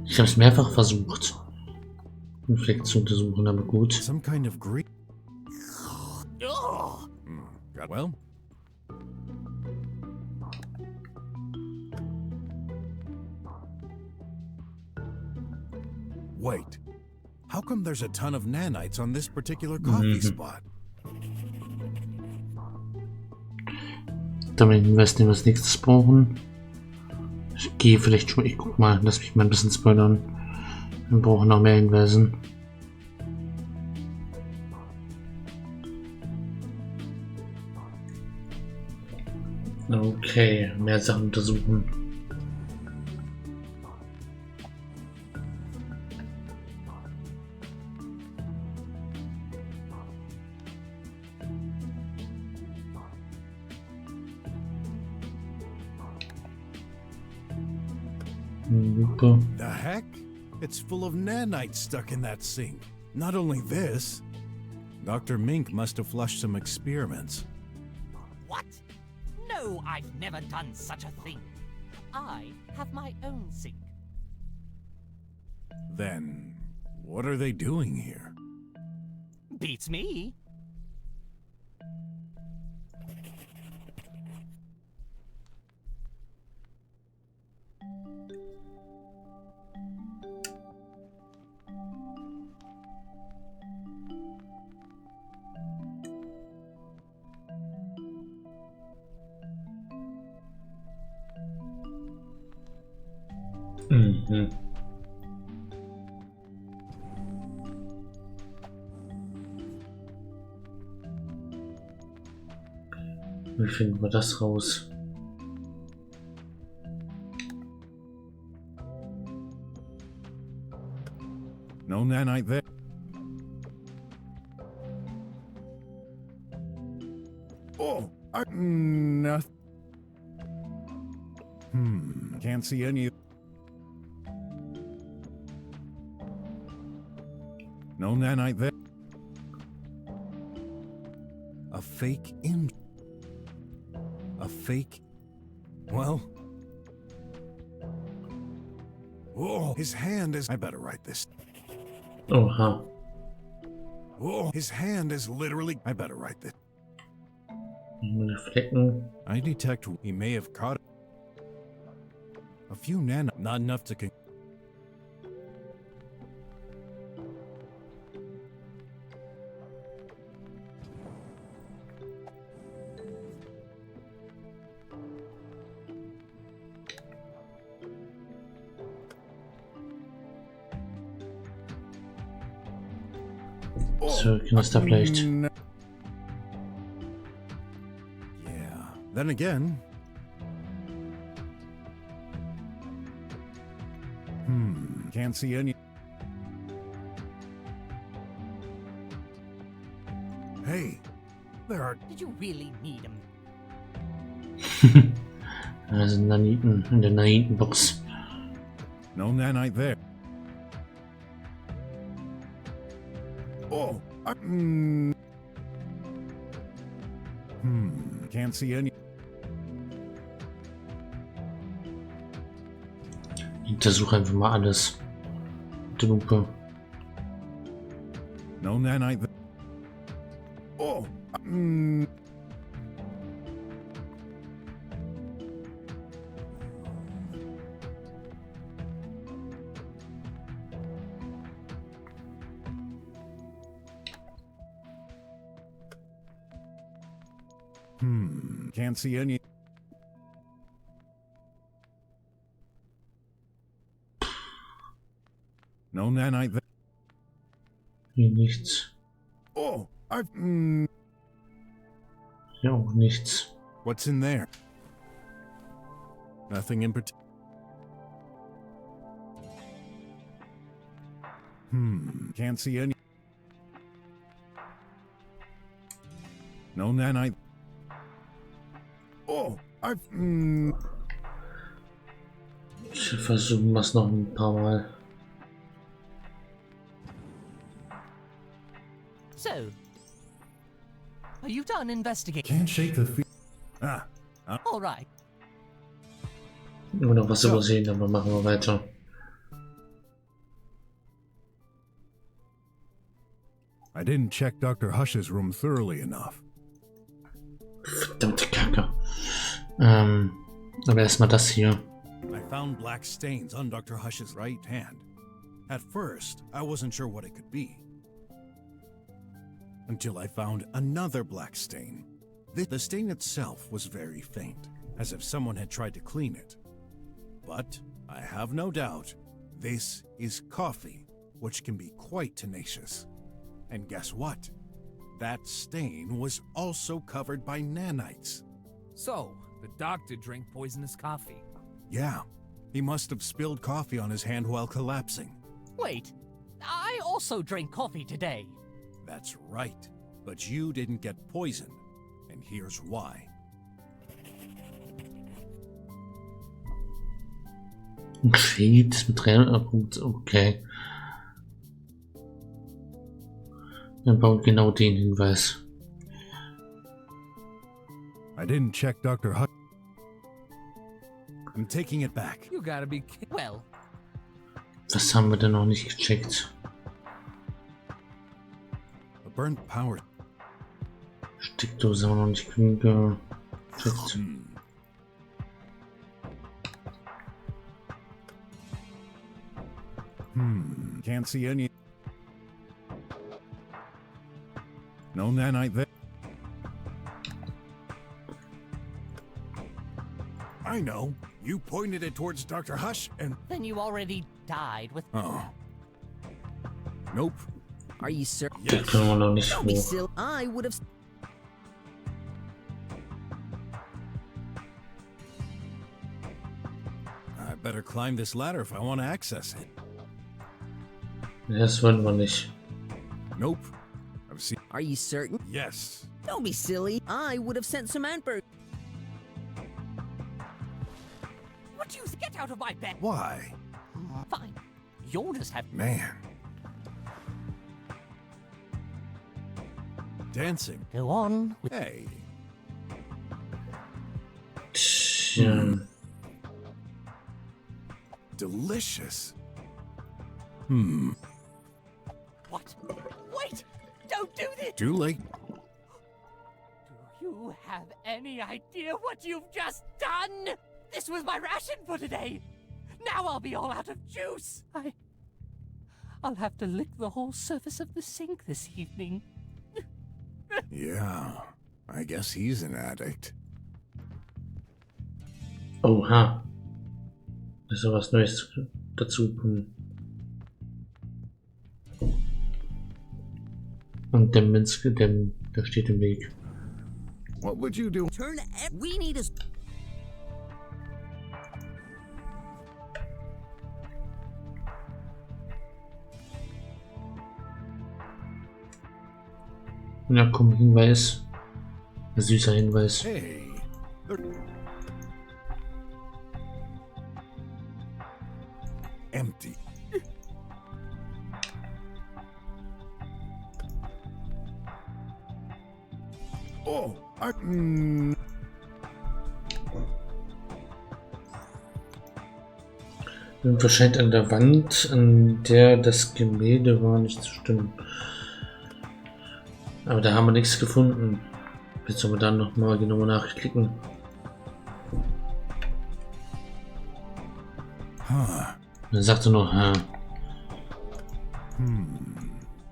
Ich habe es mehrfach versucht, Konflikt zu untersuchen, aber gut. Some kind of grief. Well. Wait. How come there's a ton of nanites on this particular coffee spot? Damit investieren wir als nächstes brauchen. Ich gehe vielleicht schon. Ich guck mal, lass mich mal ein bisschen spoilern. Wir brauchen noch mehr Hinweisen. Okay, mehr Sachen untersuchen. Lupe. The heck? It's full of nanites stuck in that sink. Not only this, Dr. Mink must have flushed some experiments. What? No, I've never done such a thing. I have my own sink. Then, what are they doing here? Beats me. Wie finden wir das raus? No nanite there. Oh, nothing. Can't see any. No nanite there. A fake A fake. Well. Oh, his hand is. I better write this. Oh, huh. Oh, his hand is literally. I better write this. Flecken. I detect he may have caught a few nano. Not enough to. So, ist da vielleicht. Yeah. Then again. Can't see any. Hey, there are. Did you really need him? Da sind Naniten in der Nanitenbox. No nanite there. Oh, can't see any. Ich untersuche einfach mal alles. Mit der Lupe. No nanite there. Oh, can't see any. No nanite there. Hier nichts. Oh, Hier auch nichts. What's in there? Nothing in particular. Can't see any. No nanite. Oh, Ich versuche es noch ein paar Mal. So, are you done investigating? Can't shake the feet. All right. Immer noch was übersehen, aber machen wir weiter. I didn't check Dr. Hush's room thoroughly enough. Verdammte Kacke. Aber erstmal das hier. I found black stains on Dr. Hush's right hand. At first, I wasn't sure what it could be. Until I found another black stain. The stain itself was very faint, as if someone had tried to clean it. But I have no doubt this is coffee, which can be quite tenacious. And guess what? That stain was also covered by nanites. So, the doctor drank poisonous coffee. Yeah, he must have spilled coffee on his hand while collapsing. Wait, I also drank coffee today. That's right, but you didn't get poisoned, and here's why. Geschützt mit okay. Er baut genau den Hinweis. I didn't check Dr. Hush. I'm taking it back. You gotta be kidding. Well, Was haben wir denn noch nicht gecheckt? A burnt power. Steckdose haben wir noch nicht gecheckt. Can't see any. No nanite there. I know. You pointed it towards Dr. Hush and... then you already died with... Oh. Nope. Are you sir? Da können wir noch nicht Don't be hoch. silly. I would have. I better climb this ladder if I want to access it. Das wollen wir nicht. Nope. I've seen... Are you certain? Yes. Don't be silly. I would have sent some hamburgers. What do you get out of my bed? Why? Fine. You'll just have... Man. Dancing. Go on with... Hey. Tja. Delicious. What? Wait! Don't do this! Too late. Do you have any idea what you've just done? This was my ration for today. Now I'll be all out of juice. I'll have to lick the whole surface of the sink this evening. Yeah. I guess he's an addict. Oha. Ist ja was Neues dazu gekommen. Und der Minske, der steht im Weg. What would you do? Turn. We need a. Ja, komm, Hinweis. Ein süßer Hinweis. Hey. Empty. Oh, Irgendwas scheint an der Wand, an der das Gemälde war, nicht zu stimmen. Aber da haben wir nichts gefunden. Jetzt sollen wir dann nochmal genauer nachklicken. Dann sagt er noch,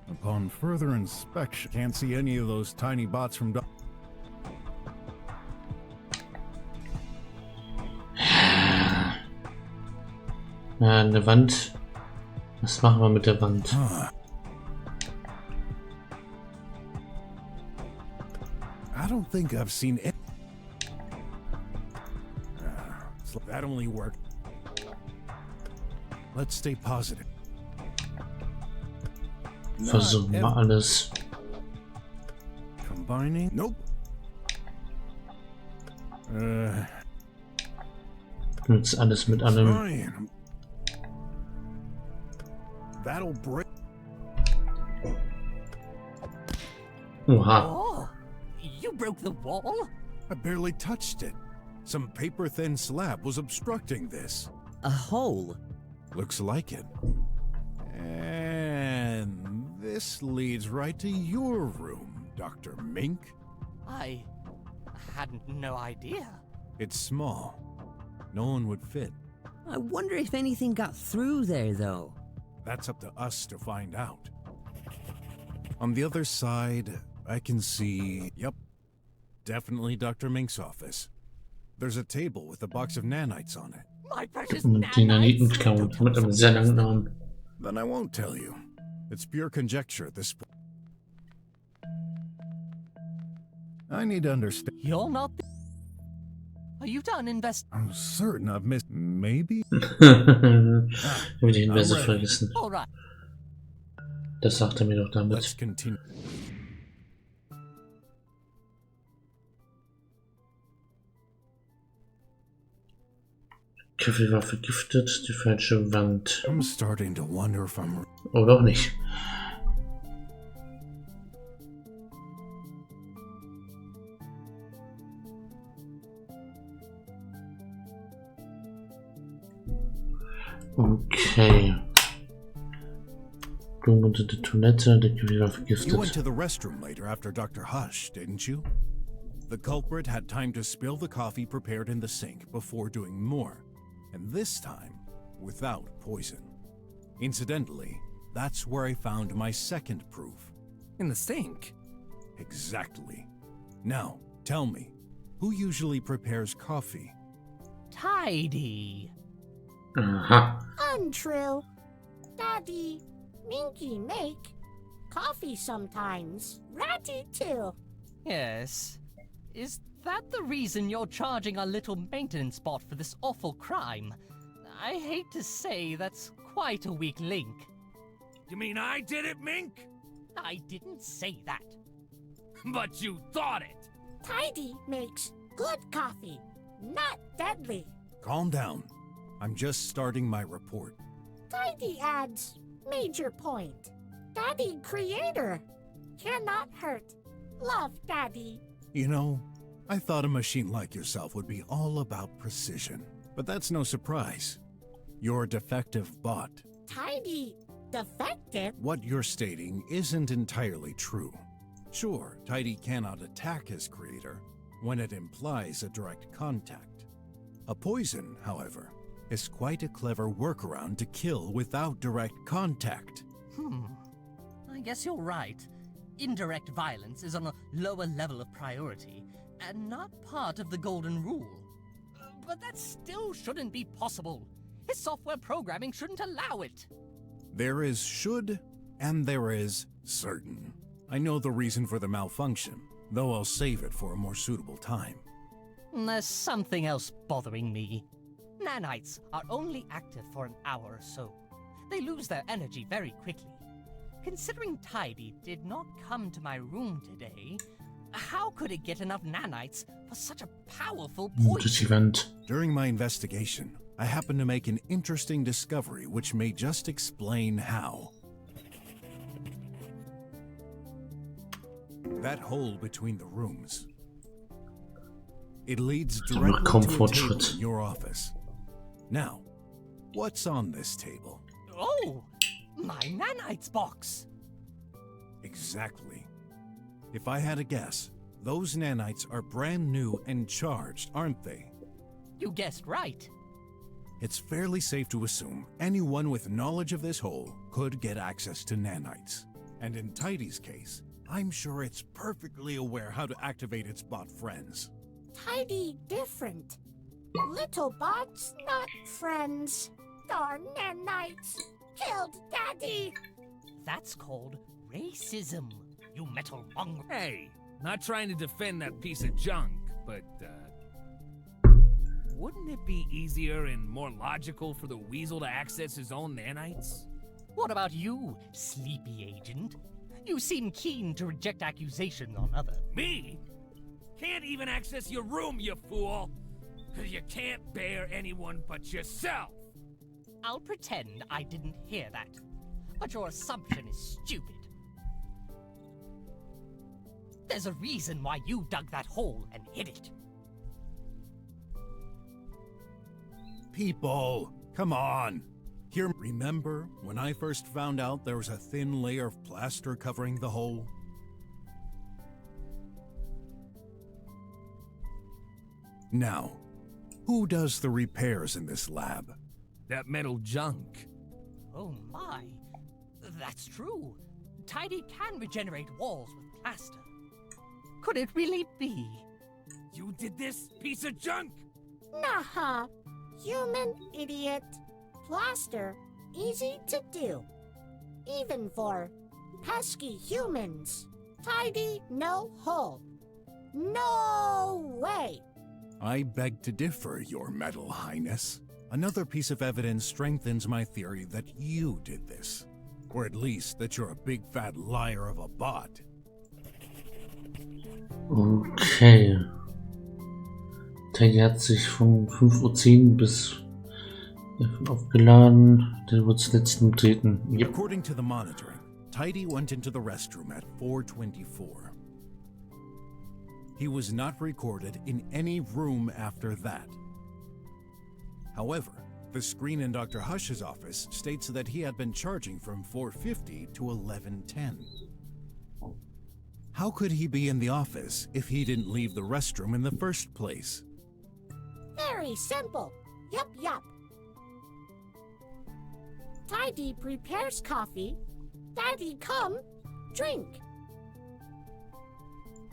Upon further inspection, can't see any of those tiny bots from... ja, eine Wand. Was machen wir mit der Wand? I don't think I've seen it. That only worked. Let's stay positive. Versuchen wir alles. Combining? Nope. Nutzt alles mit allem. Fine. That'll break. Oha. Oh, you broke the wall? I barely touched it. Some paper-thin slab was obstructing this. A hole. Looks like it. And this This leads right to your room, Dr. Mink. I hadn't no idea. It's small. No one would fit. I wonder if anything got through there, though. That's up to us to find out. On the other side, I can see... Yep. Definitely Dr. Mink's office. There's a table with a box of nanites on it. My precious Die nanites. Nanitenkampf mit einem sehr langen Namen. Then I won't tell you. It's pure conjecture at this point. I need to understand. You're not. Are you done I'm certain I've missed. Maybe? Habe ich den Hinweis vergessen. All right. Das sagt er mir doch Let's damit. continue. Kaffee war vergiftet, die falsche Wand. I'm starting to wonder if I'm... Oh, doch nicht. Okay. Du unter der Toilette, der Kaffee war You went vergiftet. to the restroom later after Dr. Hush, didn't you? The culprit had time to spill the coffee prepared in the sink before doing more, and this time without poison. Incidentally, that's where I found my second proof. In the sink? Exactly. Now, tell me, who usually prepares coffee? Tidy. Aha. Untrue. Daddy, Minky make coffee sometimes. Ratty too. Yes. Is that the reason you're charging our little maintenance bot for this awful crime? I hate to say that's quite a weak link. You mean I did it, Mink? I didn't say that. But you thought it! Tidy makes good coffee, not deadly. Calm down. I'm just starting my report. Tidy adds major point. Daddy creator. Cannot hurt. Love Daddy. You know, I thought a machine like yourself would be all about precision. But that's no surprise. You're a defective bot. Tidy defective. What you're stating isn't entirely true. Sure, Tidy cannot attack his creator when it implies a direct contact. A poison, however, is quite a clever workaround to kill without direct contact. I guess you're right. Indirect violence is on a lower level of priority and not part of the golden rule. But that still shouldn't be possible. His software programming shouldn't allow it. There is should and there is certain. I know the reason for the malfunction, though I'll save it for a more suitable time. There's something else bothering me. Nanites are only active for an hour or so. They lose their energy very quickly. Considering Tidy did not come to my room today, how could it get enough nanites for such a powerful Durch die poison? Wand. During my investigation, I happened to make an interesting discovery which may just explain how. That hole between the rooms. It leads Doch noch directly kaum to a table Fortschritt. in your office. Now, what's on this table? Oh, my nanites box. Exactly. If I had a guess, those nanites are brand new and charged, aren't they? You guessed right. It's fairly safe to assume anyone with knowledge of this hole could get access to nanites. And in Tidy's case, I'm sure it's perfectly aware how to activate its bot friends. Tidy different. Little bots, not friends. Darn nanites. Killed Daddy. That's called racism, you metal mongrel. Hey, not trying to defend that piece of junk, but, wouldn't it be easier and more logical for the weasel to access his own nanites? What about you, sleepy agent? You seem keen to reject accusations on others. Me? Can't even access your room, you fool! 'Cause you can't bear anyone but yourself! I'll pretend I didn't hear that. But your assumption is stupid. There's a reason why you dug that hole and hid it. People, come on. Here, remember when I first found out there was a thin layer of plaster covering the hole? Now, who does the repairs in this lab? That metal junk. Oh my. That's true. Tidy can regenerate walls with plaster. Could it really be? You did this, piece of junk? Nah, human idiot. Plaster, easy to do. Even for pesky humans. Tidy, no hole. No way! I beg to differ, Your Metal Highness. Another piece of evidence strengthens my theory that you did this. Or at least that you're a big fat liar of a bot. Okay. Der hat sich von 5:10 Uhr bis aufgeladen. Der wird zuletzt betreten. Yep. According to the monitoring, Tidy went into the restroom at 4:24. He was not recorded in any room after that. However, the screen in Dr. Hush's office states that he had been charging from 4:50 to 11:10. How could he be in the office if he didn't leave the restroom in the first place? Very simple. Yup. Tidy prepares coffee. Daddy come, drink.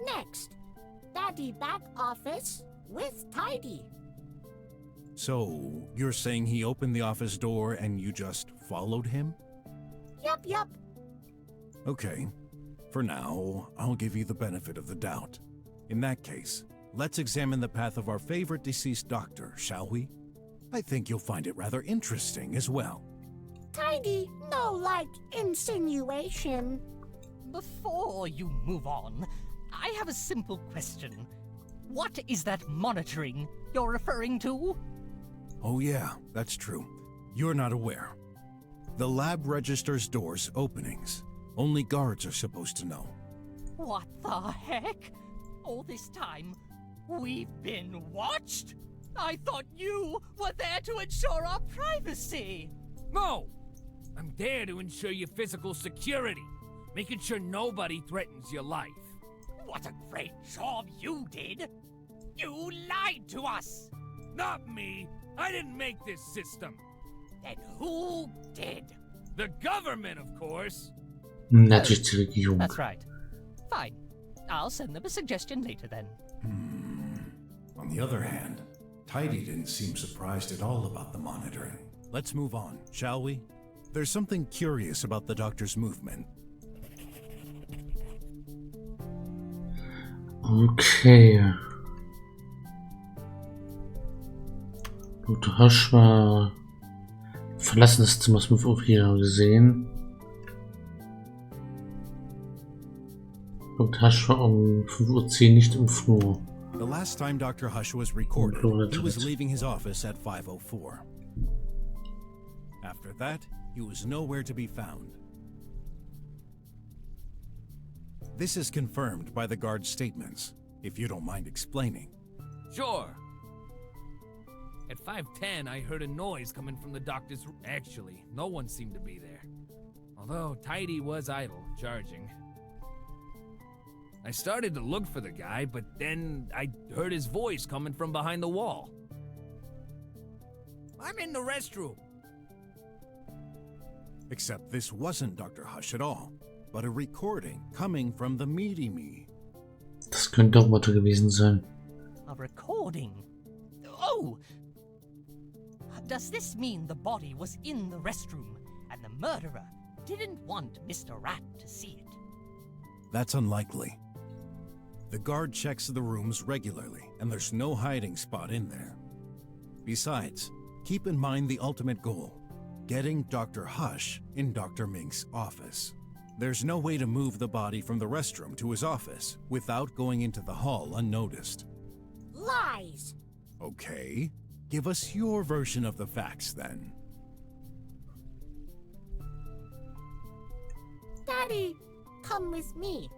Next, Daddy back office with Tidy. So, you're saying he opened the office door and you just followed him? Yup. Okay. For now, I'll give you the benefit of the doubt. In that case, let's examine the path of our favorite deceased doctor, shall we? I think you'll find it rather interesting as well. Tidy, no like insinuation. Before you move on, I have a simple question. What is that monitoring you're referring to? Oh yeah, that's true. You're not aware. The lab registers doors openings. Only guards are supposed to know. What the heck? All this time, we've been watched? I thought you were there to ensure our privacy. No! I'm there to ensure your physical security, making sure nobody threatens your life. What a great job you did! You lied to us! Not me! I didn't make this system! Then who did? The government, of course! Natürlich die Regierung. That's right. Fine. I'll send them a suggestion later then. On the other hand, Tidy didn't seem surprised at all about the monitoring. Let's move on, shall we? There's something curious about the doctor's movement. Okay. Dr. Hush war verlassen des Zimmers 5 Uhr gesehen. Dr. Hush war um 5:10 Uhr nicht im Flur. The last time Dr. Hush was recorded, he was leaving his office at 5:04. After that, he was nowhere to be found. This is confirmed by the guard's statements, if you don't mind explaining. Sure. At 5:10, I heard a noise coming from the doctor's room. Actually, no one seemed to be there. Although Tidy was idle, charging. I started to look for the guy, but then I heard his voice coming from behind the wall. I'm in the restroom. Except this wasn't Dr. Hush at all, but a recording coming from the Meaty Me. Das könnte auch Motto gewesen sein. A recording? Oh! Does this mean the body was in the restroom and the murderer didn't want Mr. Rat to see it? That's unlikely. The guard checks the rooms regularly, and there's no hiding spot in there. Besides, keep in mind the ultimate goal: getting Dr. Hush in Dr. Mink's office. There's no way to move the body from the restroom to his office without going into the hall unnoticed. Lies. Okay, give us your version of the facts then. Daddy, come with me.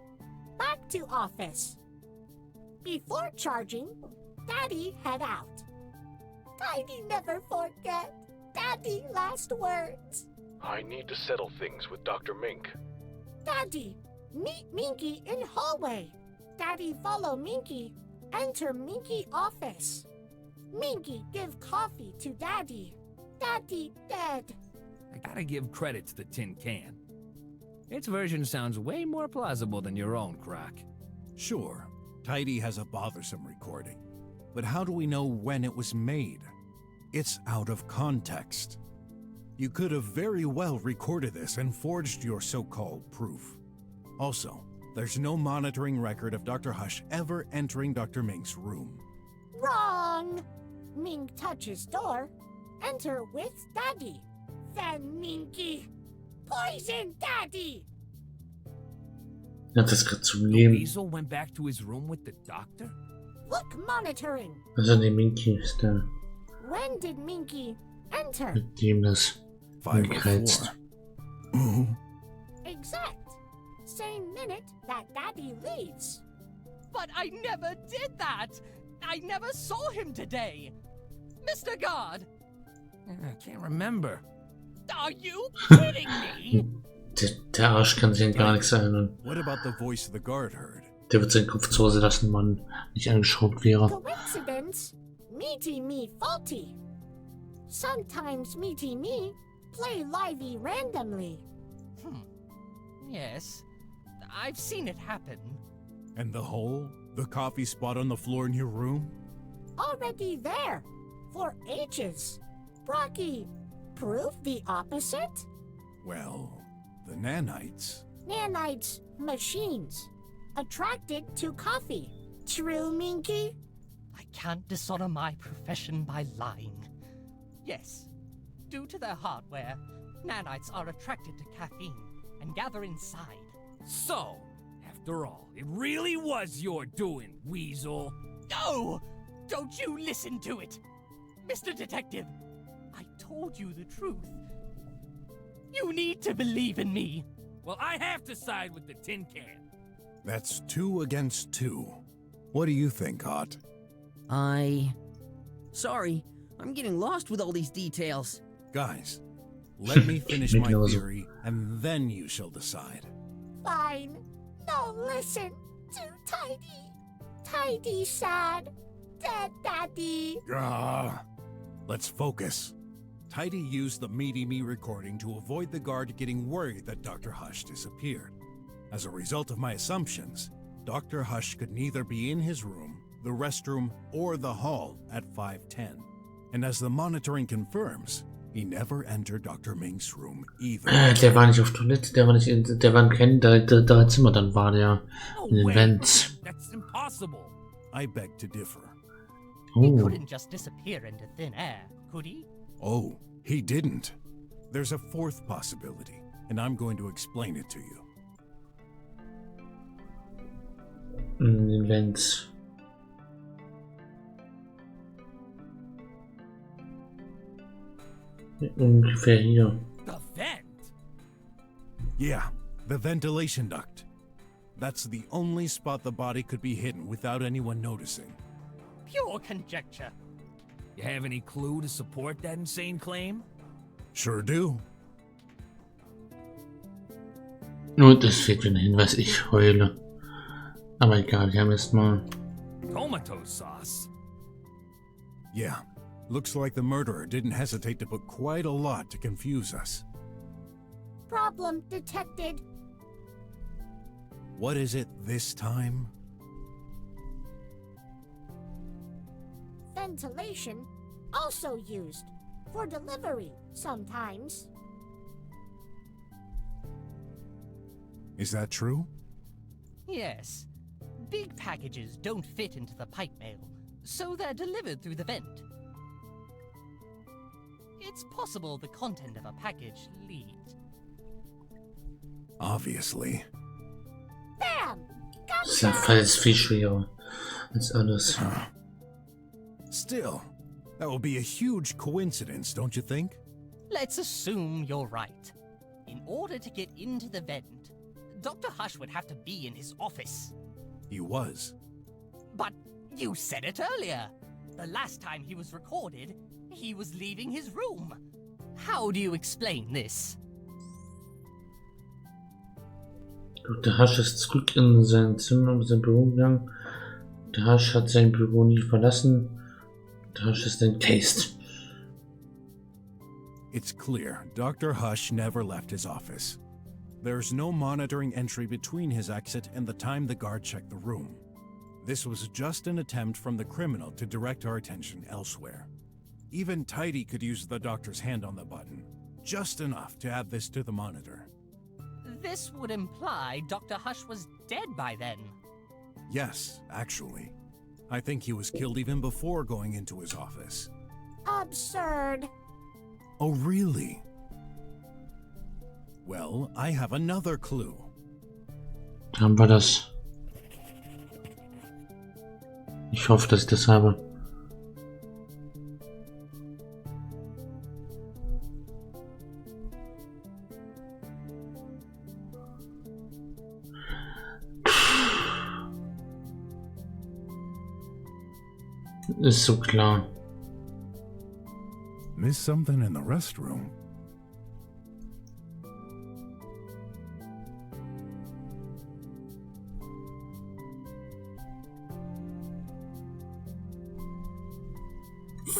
Back to office. Before charging, Daddy head out. Tidy never forget. Daddy, last words. I need to settle things with Dr. Mink. Daddy, meet Minky in hallway. Daddy, follow Minky. Enter Minky office. Minky, give coffee to Daddy. Daddy dead. I gotta give credit to the tin can. Its version sounds way more plausible than your own, Croc. Sure, Tidy has a bothersome recording. But how do we know when it was made? It's out of context. You could have very well recorded this and forged your so-called proof. Also, there's no monitoring record of Dr. Hush ever entering Dr. Mink's room. Wrong. Mink touches door. Enter with Daddy. Then Minky. Poison Daddy. Hat das gerade zum The Leben. weasel went back to his room with the doctor? Look monitoring. Also der Minky ist da, When did Minky enter? mit dem das 5:04. angekreizt. Exact. Same minute that Daddy leaves. But I never did that! I never saw him today! Mr. Guard, I can't remember. are you kidding me? Der Arsch kann sich an gar nichts erinnern. What about the voice the guard heard? Der wird seinen Kopf zu Hause lassen, Mann, nicht angeschraubt wäre. Coincidence? Meaty me faulty. Sometimes meaty me play livey randomly. Yes, I've seen it happen. And the hole? The coffee spot on the floor in your room? Already there. For ages. Brocky, prove the opposite? Well, the nanites. Nanites, machines. Attracted to coffee. True, Minky? I can't dishonor my profession by lying. Yes, due to their hardware, nanites are attracted to caffeine and gather inside. So, after all, it really was your doing, weasel. No! Don't you listen to it! Mr. Detective, I told you the truth. You need to believe in me. Well, I have to side with the tin can. That's 2 against 2. What do you think, Hot? Sorry, I'm getting lost with all these details. Guys, let me finish my Genauso. theory, and then you shall decide. Fine. No, listen. Too tidy. Tidy sad. Dead Daddy. Let's focus. Tidy used the Meaty Me recording to avoid the guard getting worried that Dr. Hush disappeared. As a result of my assumptions, Dr. Hush could neither be in his room, the restroom, or the hall at 5:10. And as the monitoring confirms, he never entered Dr. Mink's room either. Der war nicht auf Toilette, der war nicht in, der war im Kennen, drei Zimmer, dann war der No in den way. Vents. That's impossible. I beg to differ. He Oh, couldn't just disappear into thin air, could he? Oh, he didn't. There's a fourth possibility, and I'm going to explain it to you. in den Vents. Ungefähr hier. The vent? Yeah, the ventilation duct. That's the only spot the body could be hidden without anyone noticing. Pure conjecture. You have any clue to support that insane claim? Sure do. Und es fehlt wieder ein Hinweis, ich heule. Aber egal, wir haben jetzt mal. Tomato sauce. Yeah, looks like the murderer didn't hesitate to put quite a lot to confuse us. Problem detected. What is it this time? Ventilation also used for delivery sometimes. Is that true? Yes. Big packages don't fit into the pipe mail, so they're delivered through the vent. It's possible the content of a package leaked. Obviously. Bam! Dieser Gotcha! Fall ist viel schwerer als alles. Still, that would be a huge coincidence, don't you think? Let's assume you're right. In order to get into the vent, Dr. Hush would have to be in his office. He was. But you said it earlier. The last time he was recorded, he was leaving his room. How do you explain this? Der Hasch ist zurück in sein Zimmer, in sein Büro gegangen. Der Hasch hat sein Büro nie verlassen. Der Hasch ist encased. It's clear Dr. Hush never left his office. There's no monitoring entry between his exit and the time the guard checked the room. This was just an attempt from the criminal to direct our attention elsewhere. Even Tidy could use the doctor's hand on the button, just enough to add this to the monitor. This would imply Dr. Hush was dead by then. Yes, actually. I think he was killed even before going into his office. Absurd. Oh, really? Well, I have another clue. Haben wir das? Ich hoffe, dass ich das habe. Ist so klar. Missed something in the restroom.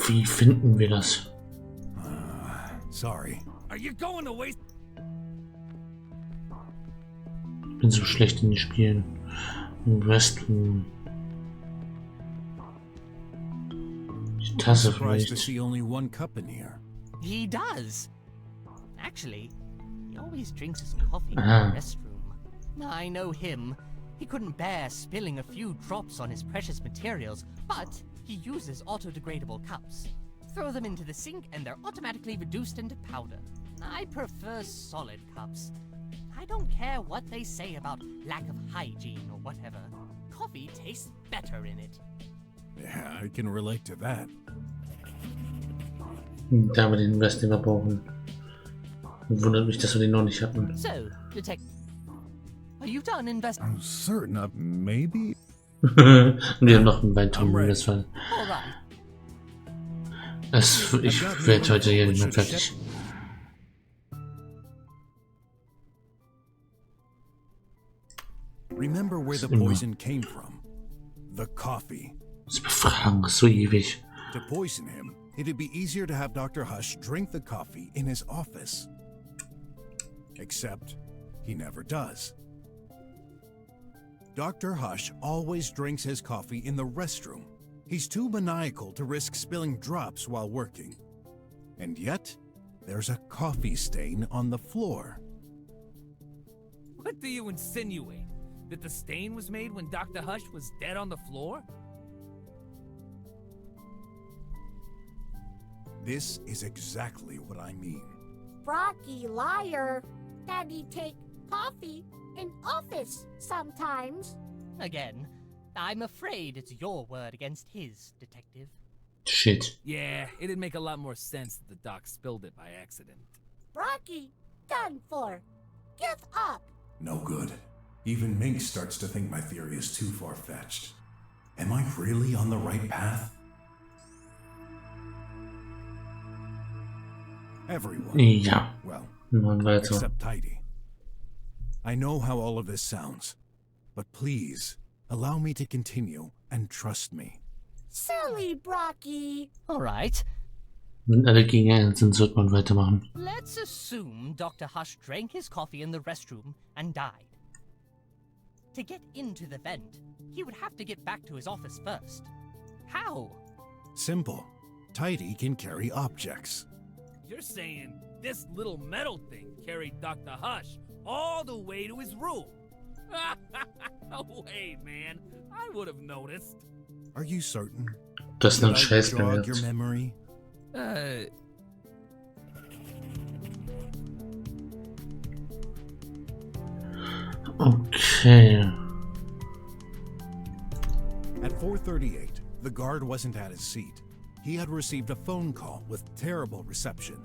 Wie finden wir das? Sorry. Are you going to waste? Ich bin so schlecht in den Spielen. Im Restroom. Die Tasse Surprised to vielleicht. see only one cup in here. He does. Actually, he always drinks his coffee in Ah. the restroom. I know him. He couldn't bear spilling a few drops on his precious materials, but he uses auto-degradable cups. Throw them into the sink and they're automatically reduced into powder. I prefer solid cups. I don't care what they say about lack of hygiene or whatever. Coffee tastes better in it. Yeah, I can relate to that. Da wir den Invest, den wir brauchen. Wundert mich, dass wir den noch nicht hatten. So, Detective, are you done investing? I'm certain of maybe. Wir haben noch einen weiteren Investfall. All right. Ich werde heute hier nicht mehr fertig. Remember where the poison came from? The coffee. Das Befragen ist so ewig. To poison him, it'd be easier to have Dr. Hush drink the coffee in his office. Except, he never does. Dr. Hush always drinks his coffee in the restroom. He's too maniacal to risk spilling drops while working. And yet, there's a coffee stain on the floor. What do you insinuate? That the stain was made when Dr. Hush was dead on the floor? This is exactly what I mean. Brocky liar. Daddy take coffee in office sometimes. Again, I'm afraid it's your word against his, Detective. Shit. Yeah, it'd make a lot more sense that the doc spilled it by accident. Brocky, done for. Give up. No good. Even Mink starts to think my theory is too far-fetched. Am I really on the right path? Everyone. Ja. Well, Machen weiter. except Tidy. I know how all of this sounds, but please, allow me to continue and trust me. Silly Brocky. All right. Wenn alle gegen einen sind, sollte man weitermachen. Let's assume Dr. Hush drank his coffee in the restroom and died. To get into the vent, he would have to get back to his office first. How? Simple. Tidy can carry objects. You're saying this little metal thing carried Dr. Hush all the way to his room? No way, man. I would have noticed. Are you certain? Das ist ein Did I Scheiß jog your gemerkt. memory? Okay. At 4:38, the guard wasn't at his seat. He had received a phone call with terrible reception.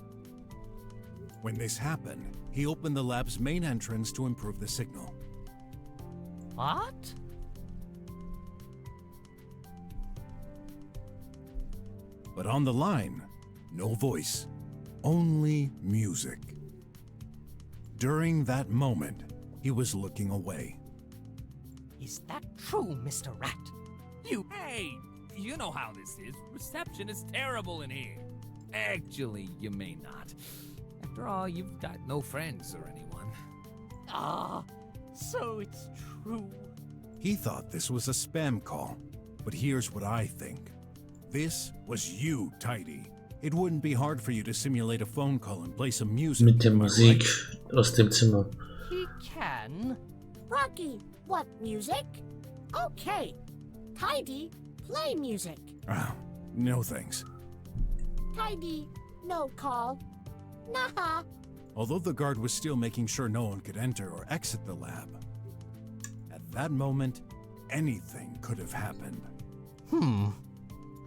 When this happened, he opened the lab's main entrance to improve the signal. What? But on the line, no voice, only music. During that moment, he was looking away. Is that true, Mr. Rat? You... Hey, you know how this is. Reception is terrible in here. Actually, you may not. After all, you've got no friends or anyone. Ah, so it's true. He thought this was a spam call, but here's what I think. This was you, Tidy. It wouldn't be hard for you to simulate a phone call and play some music. Mit der Musik aus dem Zimmer. He can. Rocky, what music? Okay. Tidy, play music. No thanks. Tidy, no call. Nah. Although the guard was still making sure no one could enter or exit the lab. At that moment, anything could have happened.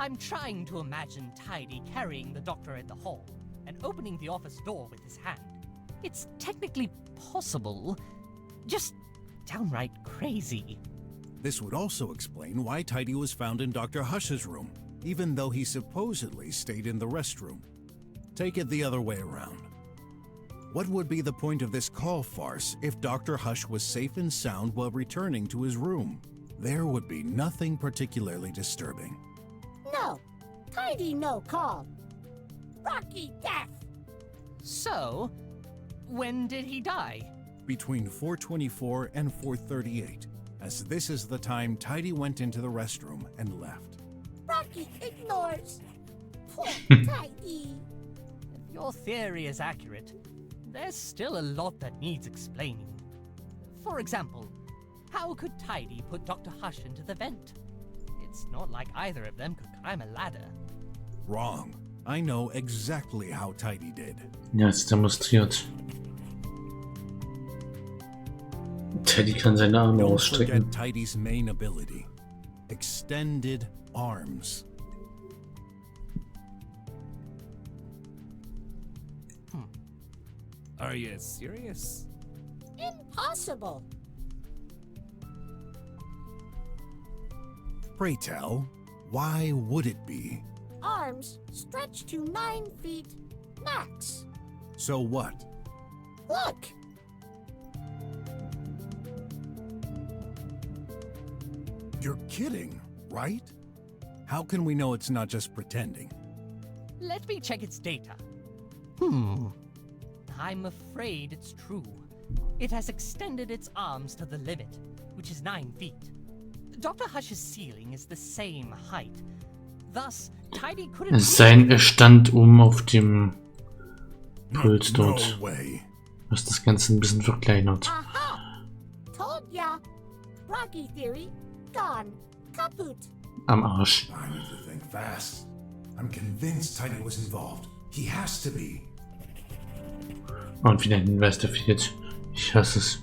I'm trying to imagine Tidy carrying the doctor in the hall and opening the office door with his hand. It's technically possible, just downright crazy. This would also explain why Tidy was found in Dr. Hush's room, even though he supposedly stayed in the restroom. Take it the other way around. What would be the point of this call farce if Dr. Hush was safe and sound while returning to his room? There would be nothing particularly disturbing. No. Tidy, no call. Rocky, death. So, when did he die? Between 4:24 and 4:38, as this is the time Tidy went into the restroom and left. Rocky ignores. Poor Tidy. If your theory is accurate, there's still a lot that needs explaining. For example, how could Tidy put Dr. Hush into the vent? It's not like either of them could climb a ladder. Wrong. I know exactly how Tidy did. Ja, ist demonstriert. Teddy kann seine Arme Don't ausstrecken. forget Tidy's main ability. Extended arms. Are you serious? Impossible. Pray tell, why would it be? Arms stretch to 9 feet max. So what? Look. You're kidding, right? How can we know it's not just pretending? Let me check its data. I'm afraid it's true. It has extended its arms to the limit, which is 9 feet. Dr. Hush's ceiling is the same height. Thus, Tidy couldn't... Sein stand auf dem Puls No dort, way. was das Ganze ein bisschen verkleinert. Aha. Told ya. Rocky theory gone. Kaput. Am Arsch. I need to think fast. I'm convinced Tidy was involved. He has to be. Und wieder ein Hinweis, der fehlt. Ich hasse es.